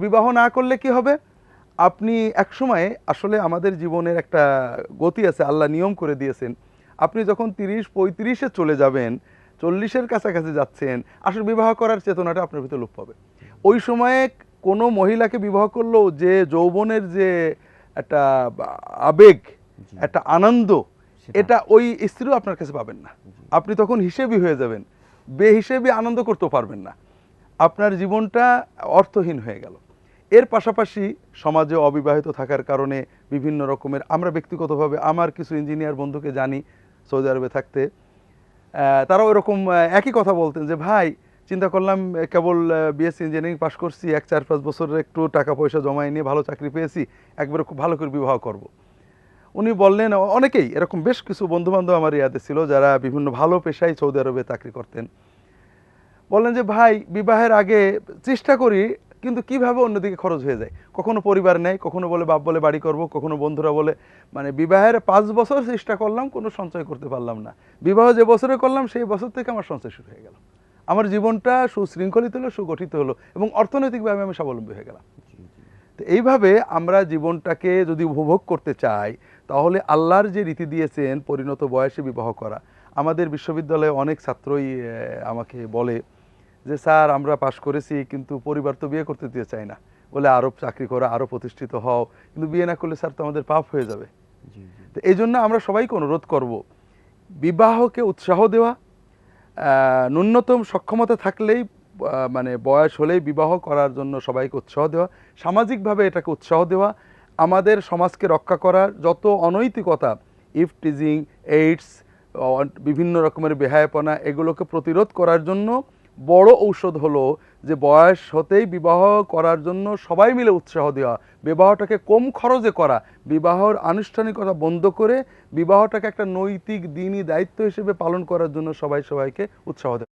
বিবাহ না করলে কি হবে? আপনি একসময়ে আসলে আমাদের জীবনের একটা গতি আছে, আল্লাহ নিয়ম করে দিয়েছেন। আপনি যখন ৩০-৩৫ এ চলে যাবেন, ৪০ এর কাছাকাছি যাচ্ছেন, আসলে বিবাহ করার চেতনাটা আপনার ভিতরে লোপ পাবে। ওই সময়ে কোনো মহিলাকে বিবাহ করলেও যে যৌবনের যে একটা আবেগ, জি, একটা আনন্দ, সেটা এটা ওই স্ত্রীও আপনার কাছে পাবেন না। জি, আপনি তখন হিসেবি হয়ে যাবেন, বেহিসেবি আনন্দ করতেও পারবেন না। আপনার জীবনটা অর্থহীন হয়ে গেল। এর পাশাপাশি সমাজে অবিবাহিত থাকার কারণে বিভিন্ন রকমের, আমরা ব্যক্তিগতভাবে আমার কিছু ইঞ্জিনিয়ার বন্ধুকে জানি সৌদি আরবে থাকতে, তারাও এরকম একই কথা বলতেন যে ভাই, চিন্তা করলাম কেবল বিএসসি ইঞ্জিনিয়ারিং পাশ করছি, 4-5 বছর একটু টাকা পয়সা জমায় নিয়ে ভালো চাকরি পেয়েছি, একবারে খুব ভালো করে বিবাহ করব। উনি বললেন, অনেকেই এরকম বেশ কিছু বন্ধুবান্ধব আমার ইয়াতে ছিল যারা বিভিন্ন ভালো পেশায় সৌদি আরবে চাকরি করতেন, বললেন যে ভাই, বিবাহের আগে চেষ্টা করি, কিন্তু কিভাবে অন্যদিকে খরচ হয়ে যায়, কখনো পরিবার নেই, কখনো বলে বাপ বলে বাড়ি করব, কখনো বন্ধুরা বলে, মানে বিবাহের 5 বছর চেষ্টা করলাম, কোনো সঞ্চয় করতে পারলাম না। বিবাহ যে বছরে করলাম সেই বছর থেকে আমার সঞ্চয় শুরু হয়ে গেল, আমার জীবনটা সুশৃঙ্খলিত হলো, সুগঠিত হলো এবং অর্থনৈতিকভাবে আমি স্বাবলম্বী হয়ে গেলাম। জি, জি, তো এইভাবে আমরা জীবনটাকে যদি উপভোগ করতে চাই, তাহলে আল্লাহর যে রীতি দিয়েছেন পরিণত বয়সে বিবাহ করা। আমাদের বিশ্ববিদ্যালয়ে অনেক ছাত্রই আমাকে বলে যে স্যার, আমরা পাশ করেছি কিন্তু পরিবার তো বিয়ে করতে দিতে চায় না, বলে আরো চাকরি করো, আরো প্রতিষ্ঠিত হও, কিন্তু বিয়ে না করলে স্যার তো আমাদের পাপ হয়ে যাবে। জি, জি, তো এই জন্য আমরা সবাইকে অনুরোধ করব, বিবাহকে উৎসাহ দেওয়া, ন্যূনতম সক্ষমতা থাকলেই, মানে বয়স হলেই বিবাহ করার জন্য সবাইকে উৎসাহ দেওয়া, সামাজিকভাবে এটাকে উৎসাহ দেওয়া, আমাদের সমাজকে রক্ষা করার যত অনৈতিকতা, ইফটিজিং, এইডস, বিভিন্ন রকমের বেহায়াপনা, এগুলোকে প্রতিরোধ করার জন্য বড় ঔষধ হলো যে বয়স হতেই বিবাহ করার জন্য সবাই মিলে উৎসাহ দেওয়া, বিবাহটাকে কম খরচে করা, বিবাহর আনুষ্ঠানিকতা বন্ধ করে বিবাহটাকে একটা নৈতিক দিনই দায়িত্ব হিসেবে পালন করার জন্য সবাই সবাইকে উৎসাহ দেওয়া।